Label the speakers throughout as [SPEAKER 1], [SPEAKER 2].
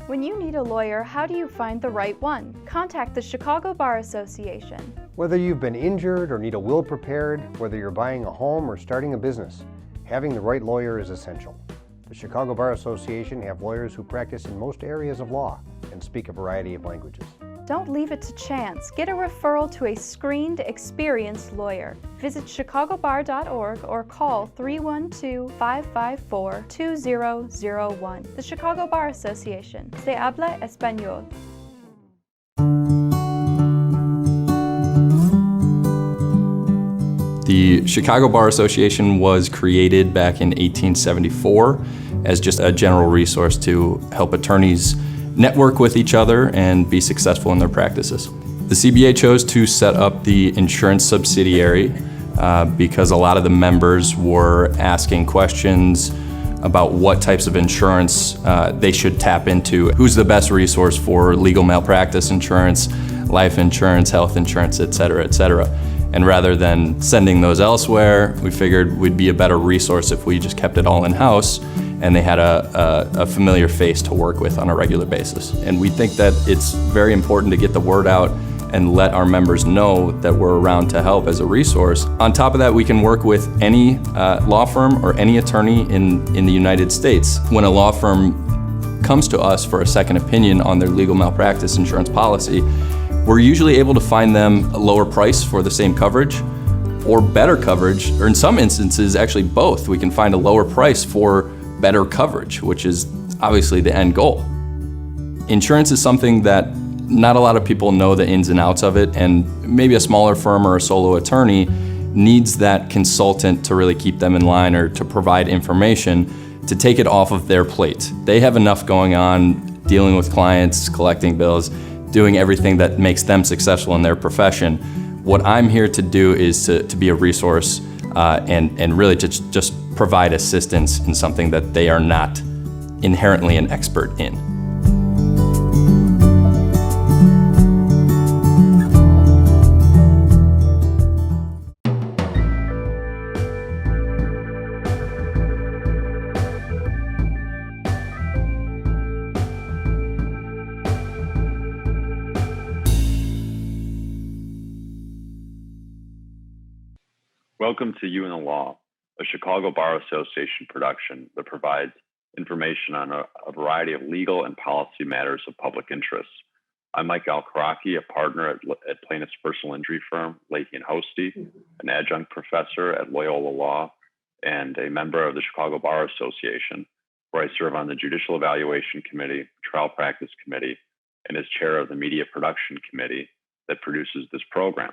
[SPEAKER 1] When you need a lawyer, how do you find the right one? Contact the Chicago Bar Association.
[SPEAKER 2] Whether you've been injured or need a will prepared, whether you're buying a home or starting a business, having the right lawyer is essential. The Chicago Bar Association have lawyers who practice in most areas of law and speak a variety of languages.
[SPEAKER 1] Don't leave it to chance. Get a referral to a screened, experienced lawyer. Visit chicagobar.org or call 312-554-2001. The Chicago Bar Association. Se habla español.
[SPEAKER 3] The Chicago Bar Association was created back in 1874 as just a general resource to help attorneys network with each other and be successful in their practices. The CBA chose to set up the insurance subsidiary because a lot of the members were asking questions about what types of insurance they should tap into. Who's the best resource for legal malpractice insurance, life insurance, health insurance, et cetera, et cetera. And rather than sending those elsewhere, we figured we'd be a better resource if we just kept it all in-house and they had a familiar face to work with on a regular basis. And we think that it's very important to get the word out and let our members know that we're around to help as a resource. On top of that, we can work with any law firm or any attorney in the United States. When a law firm comes to us for a second opinion on their legal malpractice insurance policy, we're usually able to find them a lower price for the same coverage or better coverage, or in some instances, actually both. We can find a lower price for better coverage, which is obviously the end goal. Insurance is something that not a lot of people know the ins and outs of it, and maybe a smaller firm or a solo attorney needs that consultant to really keep them in line or to provide information to take it off of their plate. They have enough going on dealing with clients, collecting bills, doing everything that makes them successful in their profession. What I'm here to do is to be a resource and really to just provide assistance in something that they are not inherently an expert in.
[SPEAKER 4] Welcome to You and the Law, a Chicago Bar Association production that provides information on a variety of legal and policy matters of public interest. I'm Mike Alcaraki, a partner at plaintiff's personal injury firm, Leahy & Hosty, an adjunct professor at Loyola Law, and a member of the Chicago Bar Association, where I serve on the Judicial Evaluation Committee, Trial Practice Committee, and as chair of the Media Production Committee that produces this program.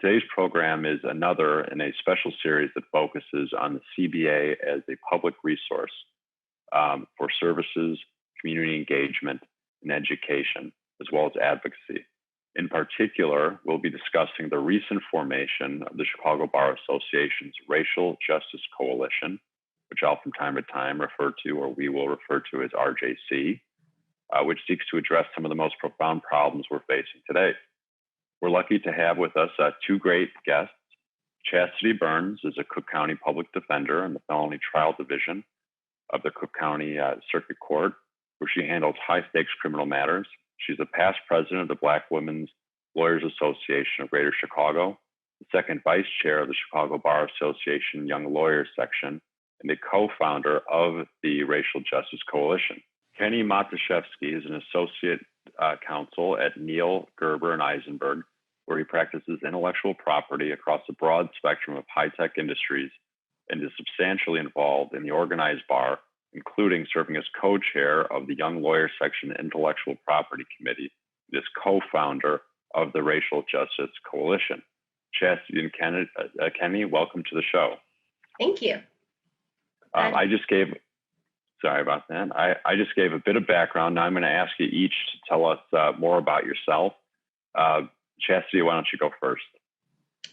[SPEAKER 4] Today's program is another in a special series that focuses on the CBA as a public resource for services, community engagement, and education, as well as advocacy. In particular, we'll be discussing the recent formation of the Chicago Bar Association's Racial Justice Coalition, which I'll from time to time refer to, or we will refer to as RJC, which seeks to address some of the most profound problems we're facing today. We're lucky to have with us two great guests. Chastity Burns is a Cook County public defender in the Felony Trial Division of the Cook County Circuit Court, where she handles high-stakes criminal matters. She's a past president of the Black Women's Lawyers Association of Greater Chicago, the second vice chair of the Chicago Bar Association Young Lawyers Section, and a co-founder of the Racial Justice Coalition. Kenny Matuszewski is an associate counsel at Neal, Gerber, and Eisenberg, where he practices intellectual property across a broad spectrum of high-tech industries and is substantially involved in the organized bar, including serving as co-chair of the Young Lawyers Section Intellectual Property Committee, and is co-founder of the Racial Justice Coalition. Chastity and Kenny, welcome to the show.
[SPEAKER 5] Thank you.
[SPEAKER 4] Sorry about that. I just gave a bit of background. Now I'm going to ask you each to tell us more about yourself. Chastity, why don't you go first?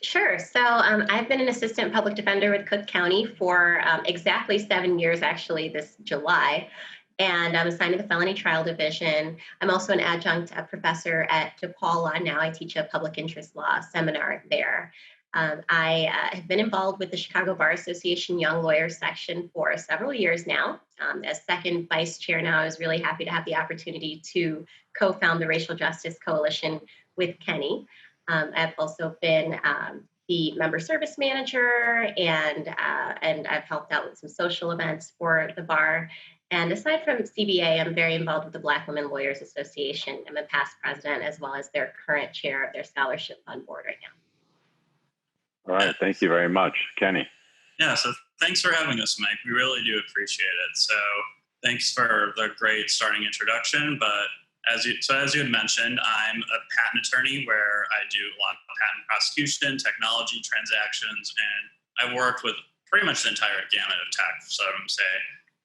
[SPEAKER 5] Sure. So I've been an assistant public defender with Cook County for exactly 7 years, actually, this July. And I'm assigned to the Felony Trial Division. I'm also an adjunct professor at DePaul Law now. I teach a public interest law seminar there. I have been involved with the Chicago Bar Association Young Lawyers section for several years now. As second vice chair now, I was really happy to have the opportunity to co-found the Racial Justice Coalition with Kenny. I've also been the member service manager, and I've helped out with some social events for the bar. And aside from CBA, I'm very involved with the Black Women Lawyers Association. I'm a past president as well as their current chair of their scholarship fund board right now.
[SPEAKER 4] All right, thank you very much. Kenny.
[SPEAKER 6] Yeah, so thanks for having us, Mike. We really do appreciate it. So thanks for the great starting introduction. But as you had mentioned, I'm a patent attorney where I do a lot of patent prosecution, technology transactions, and I've worked with pretty much the entire gamut of tech. So I'm say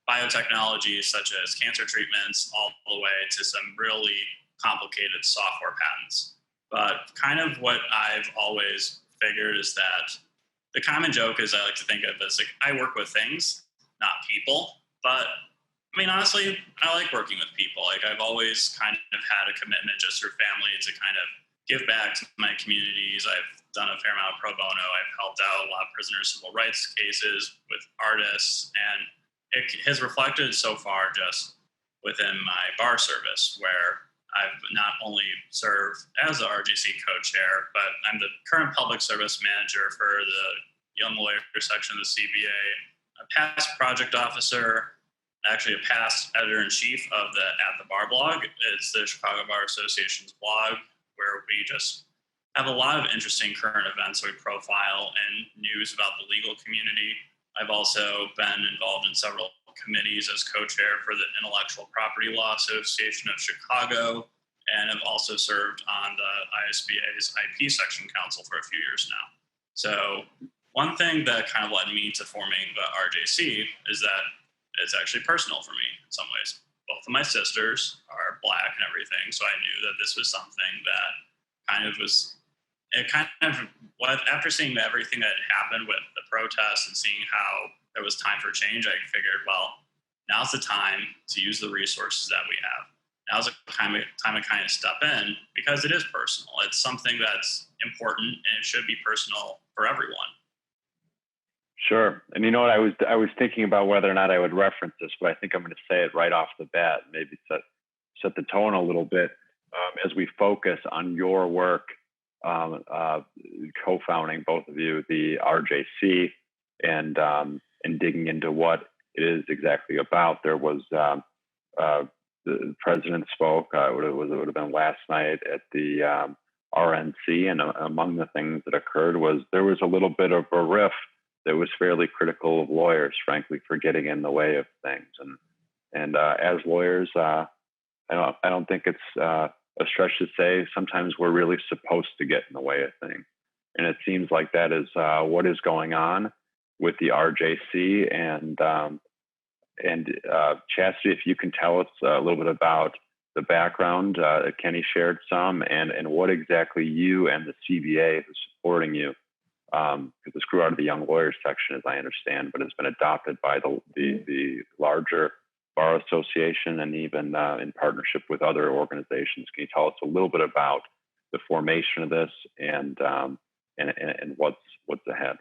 [SPEAKER 6] biotechnologies such as cancer treatments, all the way to some really complicated software patents. But kind of what I've always figured is that the common joke is I like to think of as like I work with things, not people. But I mean, honestly, I like working with people. Like I've always kind of had a commitment just through family to kind of give back to my communities. I've done a fair amount of pro bono. I've helped out a lot of prisoners' civil rights cases with artists, and it has reflected so far just within my bar service, where I've not only served as the RJC co-chair, but I'm the current public service manager for the Young Lawyer section of the CBA, a past project officer, actually a past editor-in-chief of the At the Bar blog. It's the Chicago Bar Association's blog, where we just have a lot of interesting current events that we profile and news about the legal community. I've also been involved in several committees as co-chair for the Intellectual Property Law Association of Chicago, and have also served on the ISBA's IP section council for a few years now. So one thing that kind of led me to forming the RJC is that it's actually personal for me in some ways. Both of my sisters are Black and everything, so I knew that this was something that after seeing everything that happened with the protests and seeing how there was time for change, I figured, well, now's the time to use the resources that we have. Now's the time to kind of step in, because it is personal. It's something that's important, and it should be personal for everyone.
[SPEAKER 4] Sure. And you know what, I was thinking about whether or not I would reference this, but I think I'm going to say it right off the bat, maybe set the tone a little bit as we focus on your work, co-founding, both of you, the RJC, and digging into what it is exactly about. There was the president spoke. It would have been last night at the RNC, and among the things that occurred was there was a little bit of a riff that was fairly critical of lawyers, frankly, for getting in the way of things. And as lawyers, I don't think it's a stretch to say sometimes we're really supposed to get in the way of things. And it seems like that is what is going on with the RJC. And Chastity, if you can tell us a little bit about the background, Kenny shared some, and what exactly you and the CBA is supporting you. Because this grew out of the Young Lawyers section, as I understand, but it's been adopted by the larger Bar Association, and even in partnership with other organizations. Can you tell us a little bit about the formation of this and what's ahead?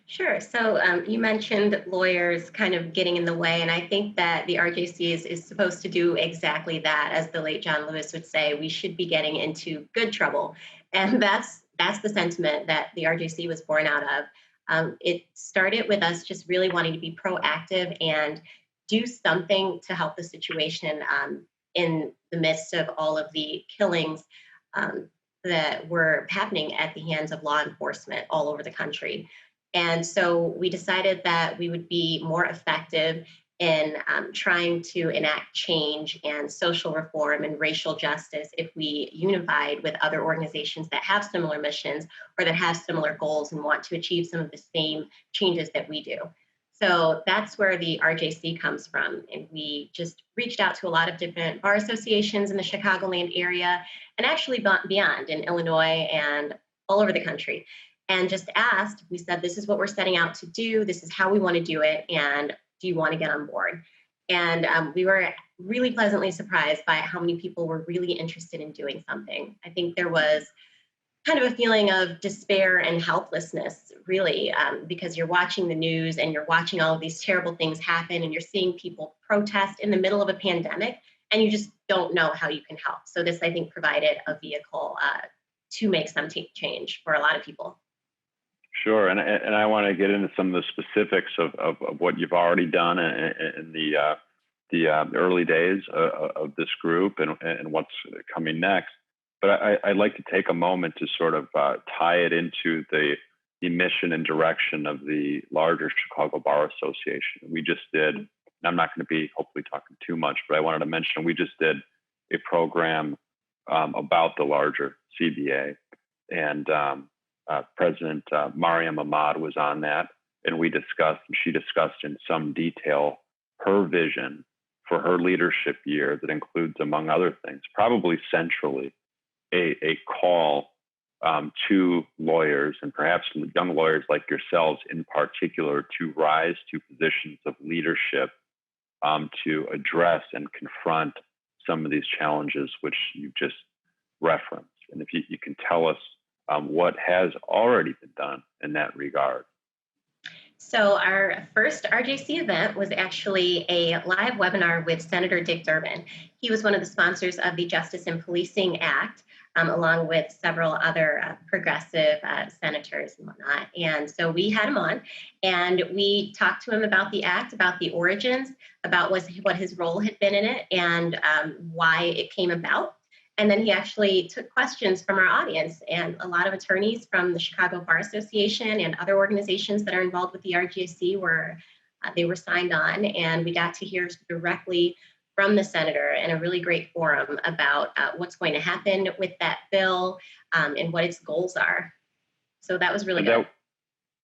[SPEAKER 5] Sure. So you mentioned lawyers kind of getting in the way, and I think that the RJC is supposed to do exactly that. As the late John Lewis would say, we should be getting into good trouble, and that's the sentiment that the RJC was born out of. It started with us just really wanting to be proactive and do something to help the situation in the midst of all of the killings that were happening at the hands of law enforcement all over the country. And so we decided that we would be more effective in trying to enact change and social reform and racial justice if we unified with other organizations that have similar missions or that have similar goals and want to achieve some of the same changes that we do. So that's where the RJC comes from. And we just reached out to a lot of different bar associations in the Chicagoland area, and actually beyond in Illinois and all over the country. And just asked, we said, this is what we're setting out to do. This is how we want to do it. And do you want to get on board? And we were really pleasantly surprised by how many people were really interested in doing something. I think there was kind of a feeling of despair and helplessness, really, because you're watching the news and you're watching all of these terrible things happen and you're seeing people protest in the middle of a pandemic and you just don't know how you can help. So this, I think, provided a vehicle to make some change for a lot of people.
[SPEAKER 4] Sure, and I want to get into some of the specifics of what you've already done in the early days of this group and what's coming next. But I'd like to take a moment to sort of tie it into the mission and direction of the larger Chicago Bar Association. We just did, and I'm not going to be hopefully talking too much, but I wanted to mention we just did a program about the larger CBA, and President Mariam Ahmad was on that, and she discussed in some detail her vision for her leadership year that includes, among other things, probably centrally, a call to lawyers and perhaps young lawyers like yourselves in particular to rise to positions of leadership to address and confront some of these challenges which you just referenced. And if you can tell us what has already been done in that regard.
[SPEAKER 5] So our first RJC event was actually a live webinar with Senator Dick Durbin. He was one of the sponsors of the Justice and Policing Act, along with several other progressive senators and whatnot. And so we had him on and we talked to him about the act, about the origins, about what his role had been in it and why it came about. And then he actually took questions from our audience, and a lot of attorneys from the Chicago Bar Association and other organizations that are involved with the RGAC were signed on, and we got to hear directly from the senator in a really great forum about what's going to happen with that bill and what its goals are. So that was really good.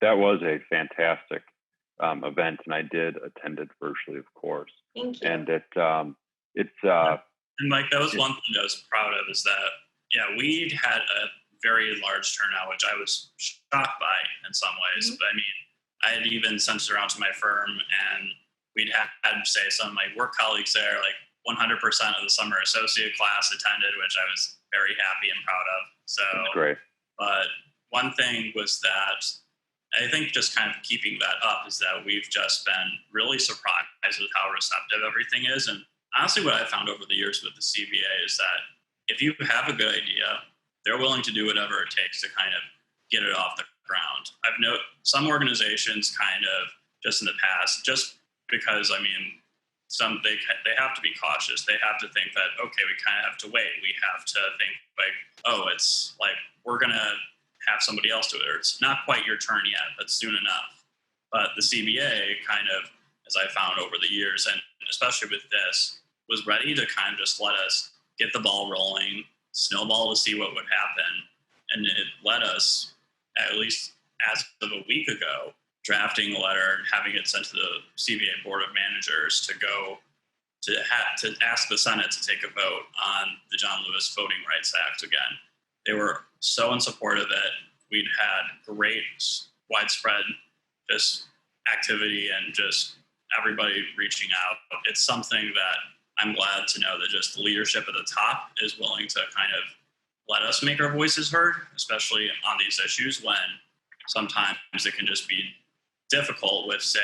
[SPEAKER 4] That was a fantastic event, and I did attend it virtually, of course.
[SPEAKER 5] Thank you.
[SPEAKER 4] And
[SPEAKER 6] And Mike, that was one thing I was proud of is that, we had a very large turnout, which I was shocked by in some ways.
[SPEAKER 5] Mm-hmm.
[SPEAKER 6] But I mean, I had even sent it around to my firm and we'd had, say, some of my work colleagues there, like 100% of the summer associate class attended, which I was very happy and proud of. So
[SPEAKER 4] that's great.
[SPEAKER 6] But one thing was that I think just kind of keeping that up is that we've just been really surprised with how receptive everything is. And honestly, what I've found over the years with the CBA is that if you have a good idea, they're willing to do whatever it takes to kind of get it off the ground. I've noticed some organizations kind of just in the past, just because, I mean, they have to be cautious. They have to think that, okay, we kind of have to wait. We have to think like, oh, it's like we're going to have somebody else do it, or it's not quite your turn yet, but soon enough. But the CBA kind of, as I found over the years, and especially with this, was ready to kind of just let us get the ball rolling, snowball to see what would happen. And it led us, at least as of a week ago, drafting a letter and having it sent to the CBA Board of Managers to go to ask the Senate to take a vote on the John Lewis Voting Rights Act again. They were so in support of it. We'd had great widespread just activity and just everybody reaching out. It's something that I'm glad to know that just the leadership at the top is willing to kind of let us make our voices heard, especially on these issues when sometimes it can just be difficult with, say,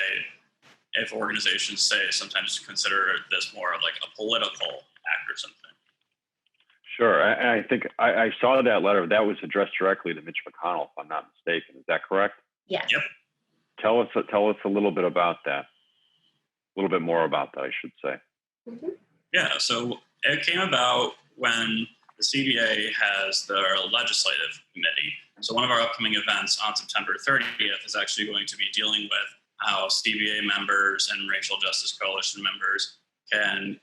[SPEAKER 6] if organizations say sometimes consider this more like a political act or something.
[SPEAKER 4] Sure. I think I saw that letter. That was addressed directly to Mitch McConnell, if I'm not mistaken. Is that correct?
[SPEAKER 5] Yes.
[SPEAKER 6] Yep.
[SPEAKER 4] Tell us a little bit about that. A little bit more about that, I should say.
[SPEAKER 5] Mm-hmm.
[SPEAKER 6] Yeah, so it came about when the CBA has their legislative committee. So one of our upcoming events on September 30th is actually going to be dealing with how CBA members and Racial Justice Coalition members can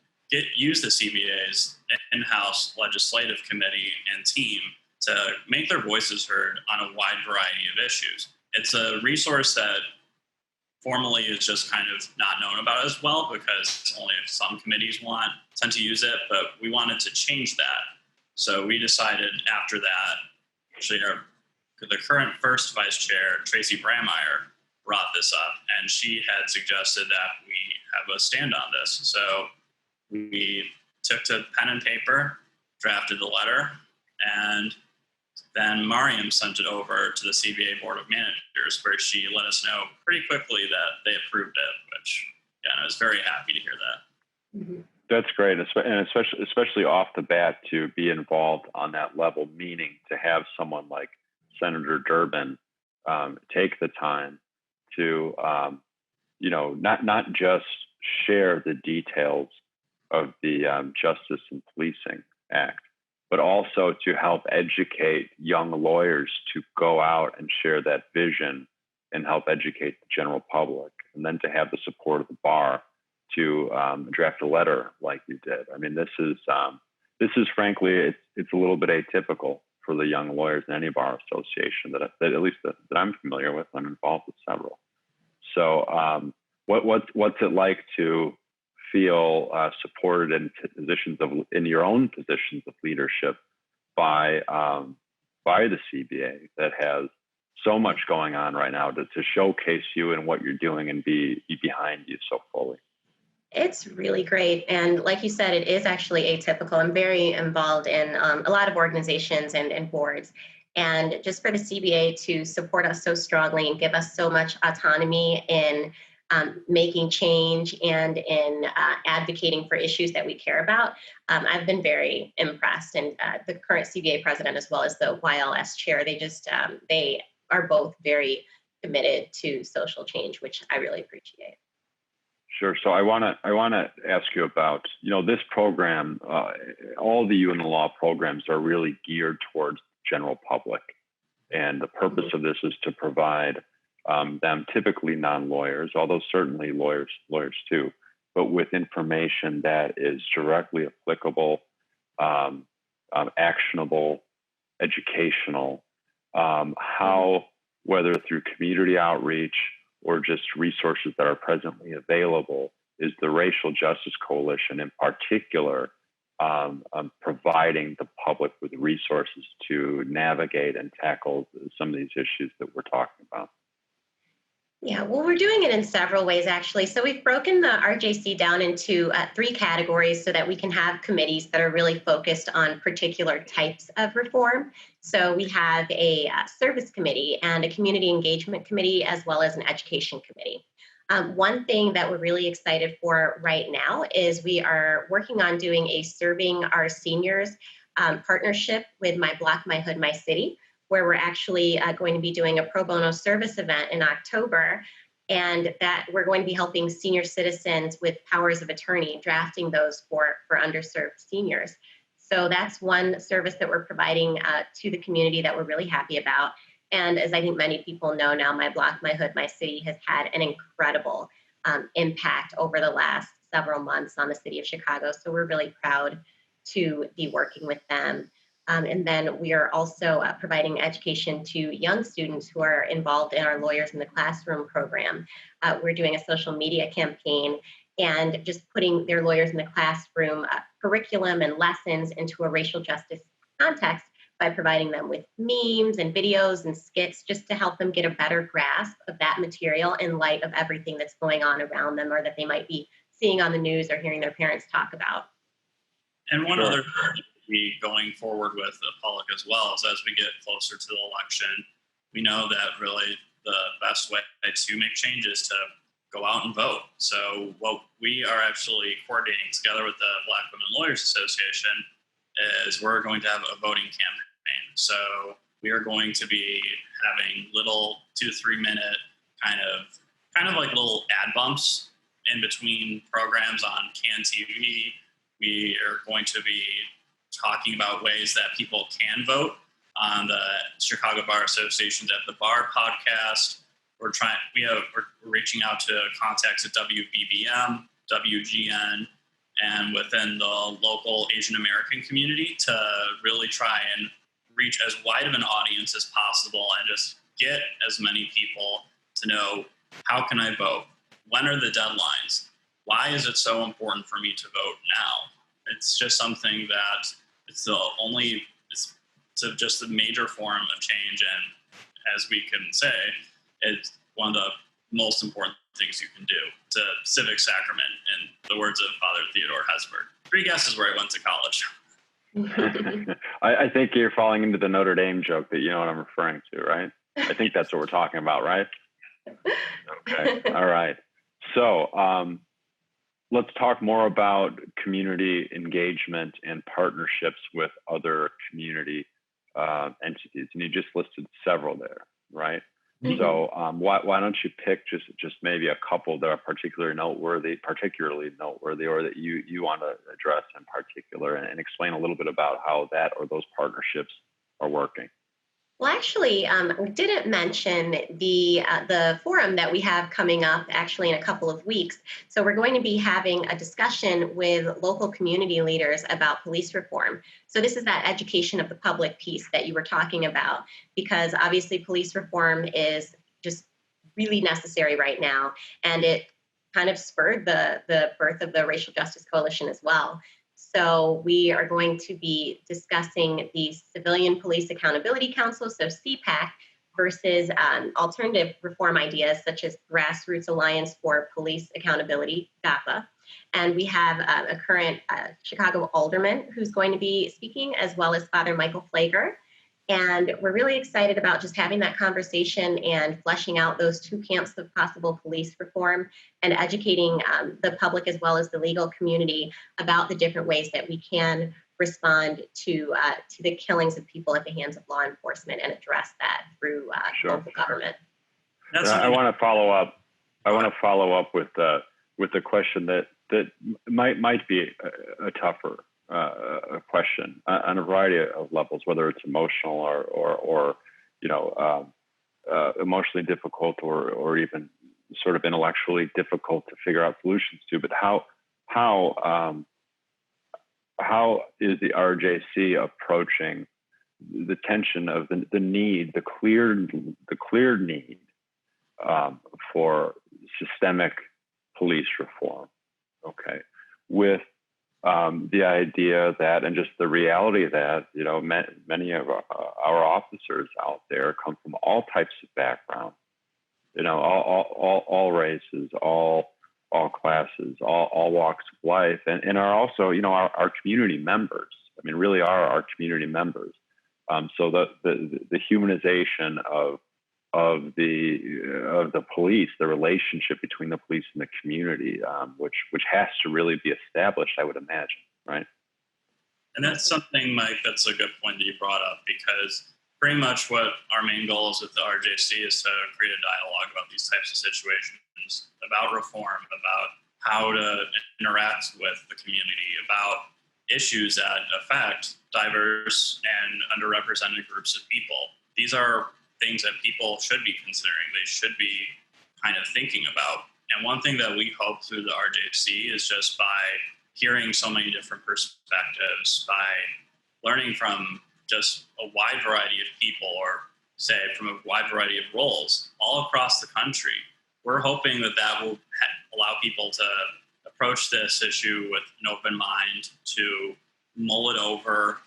[SPEAKER 6] use the CBA's in-house legislative committee and team to make their voices heard on a wide variety of issues. It's a resource that formally is just kind of not known about as well because only some committees tend to use it, but we wanted to change that. So we decided after that, actually the current first vice chair, Tracy Brameyer, brought this up, and she had suggested that we have a stand on this. So we took to pen and paper, drafted the letter, and then Mariam sent it over to the CBA Board of Managers, where she let us know pretty quickly that they approved it, which, yeah, I was very happy to hear that.
[SPEAKER 5] Mhm.
[SPEAKER 4] That's great, and especially off the bat to be involved on that level, meaning to have someone like Senator Durbin take the time to, not just share the details of the Justice and Policing Act, but also to help educate young lawyers to go out and share that vision and help educate the general public, and then to have the support of the bar to draft a letter like you did. I mean, this is frankly, it's a little bit atypical for the young lawyers in any bar association that at least that I'm familiar with. I'm involved with several. So, what's it like to feel supported in your own positions of leadership by the CBA that has so much going on right now to showcase you and what you're doing and be behind you so fully?
[SPEAKER 5] It's really great. And like you said, it is actually atypical. I'm very involved in a lot of organizations and boards. And just for the CBA to support us so strongly and give us so much autonomy in making change and in advocating for issues that we care about, I've been very impressed. And the current CBA president, as well as the YLS chair, they are both very committed to social change, which I really appreciate.
[SPEAKER 4] Sure. So I want to ask you about, this program. All the You in the Law programs are really geared towards the general public, and the purpose of this is to provide them, typically non-lawyers, although certainly lawyers too, but with information that is directly applicable, actionable, educational. How, whether through community outreach or just resources that are presently available, is the Racial Justice Coalition in particular providing the public with resources to navigate and tackle some of these issues that we're talking about?
[SPEAKER 5] Yeah, well, we're doing it in several ways, actually. So we've broken the RJC down into 3 categories so that we can have committees that are really focused on particular types of reform. So we have a service committee and a community engagement committee, as well as an education committee. One thing that we're really excited for right now is we are working on doing a Serving Our Seniors partnership with My Block, My Hood, My City, where we're actually going to be doing a pro bono service event in October, and that we're going to be helping senior citizens with powers of attorney, drafting those for underserved seniors. So that's one service that we're providing to the community that we're really happy about. And as I think many people know now, My Block, My Hood, My City has had an incredible impact over the last several months on the city of Chicago. So we're really proud to be working with them. And then we are also providing education to young students who are involved in our Lawyers in the Classroom program. We're doing a social media campaign and just putting their Lawyers in the Classroom curriculum and lessons into a racial justice context by providing them with memes and videos and skits, just to help them get a better grasp of that material in light of everything that's going on around them, or that they might be seeing on the news or hearing their parents talk about.
[SPEAKER 6] And one other thing we going forward with the public as well is, as we get closer to the election, we know that really the best way to make change is to go out and vote. So what we are actually coordinating together with the Black Women Lawyers Association is we're going to have a voting campaign. So we are going to be having little 2 to 3 minute kind of like little ad bumps in between programs on CAN TV. We are going to be talking about ways that people can vote on the Chicago Bar Association's At the Bar podcast. We're reaching out to contacts at WBBM, WGN, and within the local Asian American community to really try and reach as wide of an audience as possible and just get as many people to know, how can I vote? When are the deadlines? Why is it so important for me to vote now? It's just something that it's just a major form of change. And as we can say, it's one of the most important things you can do. It's a civic sacrament, in the words of Father Theodore Hesburgh. 3 guesses where I went to college.
[SPEAKER 4] I think you're falling into the Notre Dame joke that you know what I'm referring to, right? I think that's what we're talking about, right? Okay. All right. So let's talk more about community engagement and partnerships with other community entities. And you just listed several there, right? Mm-hmm. So why don't you pick just maybe a couple that are particularly noteworthy, or that you want to address in particular, and explain a little bit about how that or those partnerships are working.
[SPEAKER 5] Well, actually, we didn't mention the forum that we have coming up actually in a couple of weeks. So we're going to be having a discussion with local community leaders about police reform. So this is that education of the public piece that you were talking about, because obviously police reform is just really necessary right now, and it kind of spurred the birth of the Racial Justice Coalition as well. So we are going to be discussing the Civilian Police Accountability Council, so CPAC, versus alternative reform ideas such as Grassroots Alliance for Police Accountability, GAPA. And we have a current Chicago alderman who's going to be speaking, as well as Father Michael Flager. And we're really excited about just having that conversation and fleshing out those two camps of possible police reform and educating the public as well as the legal community about the different ways that we can respond to the killings of people at the hands of law enforcement and address that through local government.
[SPEAKER 4] I want to follow up. I want to follow up with the question that might be a tougher question on a variety of levels, whether it's emotional or emotionally difficult or even sort of intellectually difficult to figure out solutions to. But how is the RJC approaching the tension of the need, the clear need for systemic police reform? Okay, with the idea that, and just the reality that, many of our officers out there come from all types of backgrounds, all races, all classes, all walks of life, and are also, our community members. I mean, really are our community members. So the humanization of the police, the relationship between the police and the community, which has to really be established, I would imagine, right?
[SPEAKER 6] And that's something, Mike, that's a good point that you brought up, because pretty much what our main goal is with the RJC is to create a dialogue about these types of situations, about reform, about how to interact with the community, about issues that affect diverse and underrepresented groups of people. These are things that people should be considering. They should be kind of thinking about. And one thing that we hope through the RJC is just by hearing so many different perspectives, by learning from just a wide variety of people, or say from a wide variety of roles all across the country, we're hoping that will allow people to approach this issue with an open mind, to mull it over,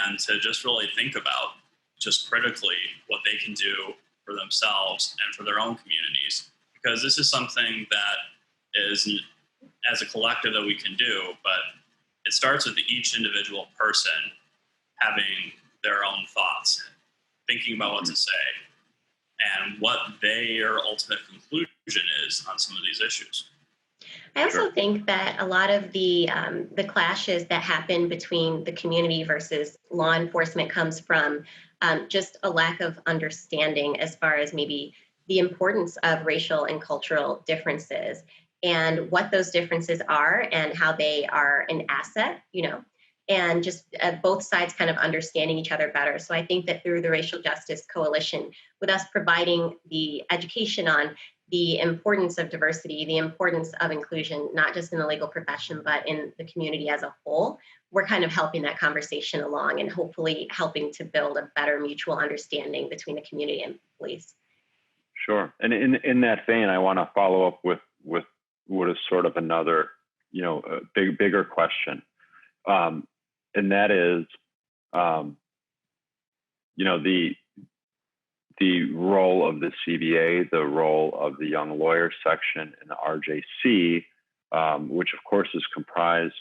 [SPEAKER 6] and to just really think about just critically what they can do for themselves and for their own communities. Because this is something that is, as a collective, that we can do, but it starts with each individual person having their own thoughts, thinking about what to say, and what their ultimate conclusion is on some of these issues.
[SPEAKER 5] I also think that a lot of the clashes that happen between the community versus law enforcement comes from just a lack of understanding as far as maybe the importance of racial and cultural differences and what those differences are and how they are an asset, and just both sides kind of understanding each other better. So I think that through the Racial Justice Coalition, with us providing the education on the importance of diversity, the importance of inclusion, not just in the legal profession, but in the community as a whole, we're kind of helping that conversation along and hopefully helping to build a better mutual understanding between the community and police.
[SPEAKER 4] Sure. And in that vein, I want to follow up with what is sort of another, bigger question. And that is, the role of the CBA, the role of the Young Lawyers section in the RJC, which of course is comprised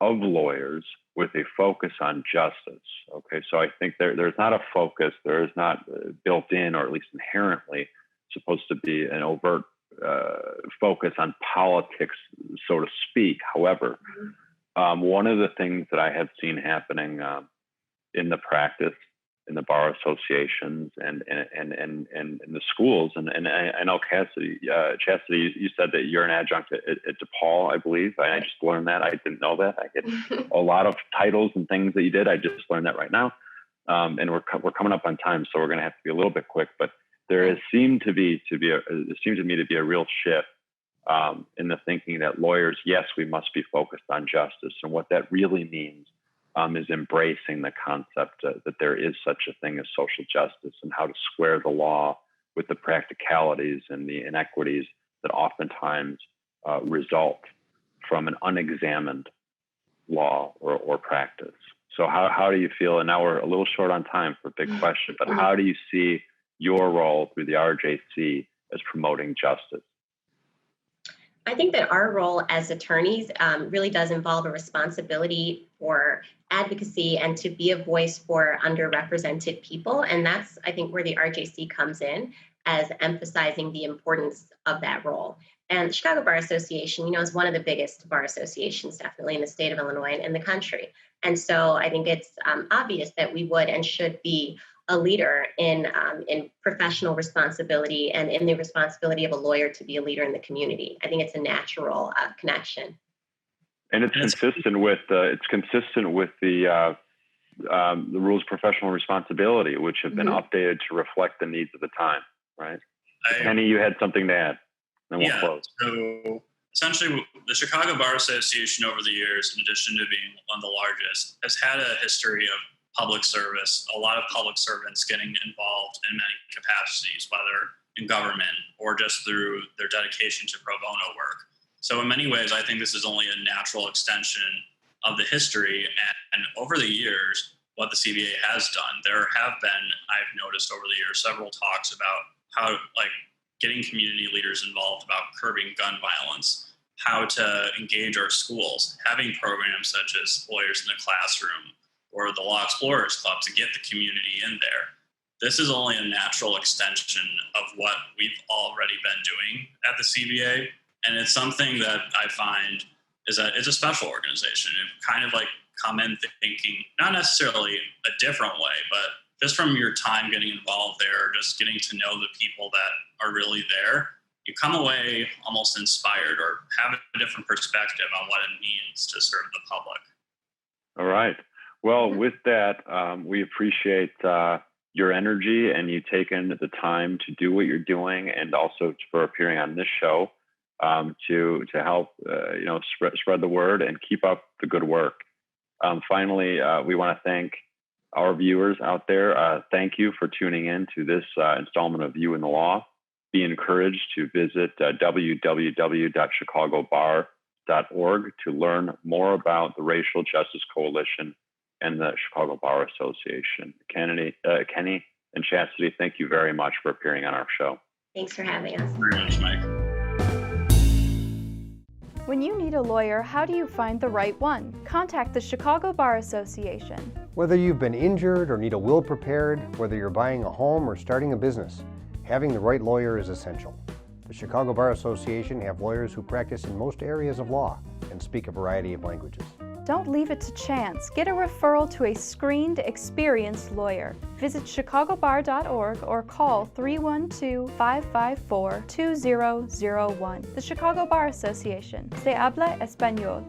[SPEAKER 4] of lawyers with a focus on justice. Okay, so I think there's not a focus, there is not built in, or at least inherently supposed to be an overt focus on politics, so to speak. However, one of the things that I have seen happening in the practice, in the bar associations, and in the schools, and I know Chastity, you said that you're an adjunct at DePaul, I believe. I just learned that. I didn't know that. I get a lot of titles and things that you did. I just learned that right now, and we're coming up on time, so we're going to have to be a little bit quick. But there has seemed to me to be a real shift in the thinking that lawyers, yes, we must be focused on justice, and what that really means is embracing the concept that there is such a thing as social justice, and how to square the law with the practicalities and the inequities that oftentimes result from an unexamined law or practice. So how do you feel, and now we're a little short on time for a big question, but how do you see your role through the RJC as promoting justice?
[SPEAKER 5] I think that our role as attorneys really does involve a responsibility for advocacy and to be a voice for underrepresented people. And that's, I think, where the RJC comes in, as emphasizing the importance of that role. And the Chicago Bar Association, is one of the biggest bar associations, definitely in the state of Illinois and in the country. And so I think it's obvious that we would and should be a leader in professional responsibility, and in the responsibility of a lawyer to be a leader in the community. I think it's a natural connection.
[SPEAKER 4] And it's consistent with the rules of professional responsibility, which have been updated to reflect the needs of the time, right? Kenny, you had something to add, then we'll close.
[SPEAKER 6] So essentially, the Chicago Bar Association over the years, in addition to being one of the largest, has had a history of public service, a lot of public servants getting involved in many capacities, whether in government or just through their dedication to pro bono work. So in many ways, I think this is only a natural extension of the history. And over the years, what the CBA has done, there have been, I've noticed over the years, several talks about how, getting community leaders involved about curbing gun violence, how to engage our schools, having programs such as Lawyers in the Classroom, or the Law Explorers Club to get the community in there. This is only a natural extension of what we've already been doing at the CBA. And it's something that I find is that it's a special organization. It kind of come in thinking, not necessarily a different way, but just from your time getting involved there, just getting to know the people that are really there, you come away almost inspired or have a different perspective on what it means to serve the public.
[SPEAKER 4] All right. Well, with that, we appreciate your energy and you taking the time to do what you're doing, and also for appearing on this show to help spread the word and keep up the good work. Finally, we want to thank our viewers out there. Thank you for tuning in to this installment of You in the Law. Be encouraged to visit www.chicagobar.org to learn more about the Racial Justice Coalition and the Chicago Bar Association. Kenny and Chastity, thank you very much for appearing on our show.
[SPEAKER 5] Thanks for having us.
[SPEAKER 6] Very much, Mike.
[SPEAKER 1] When you need a lawyer, how do you find the right one? Contact the Chicago Bar Association.
[SPEAKER 2] Whether you've been injured or need a will prepared, whether you're buying a home or starting a business, having the right lawyer is essential. The Chicago Bar Association have lawyers who practice in most areas of law and speak a variety of languages.
[SPEAKER 1] Don't leave it to chance. Get a referral to a screened, experienced lawyer. Visit chicagobar.org or call 312-554-2001. The Chicago Bar Association. Se habla español.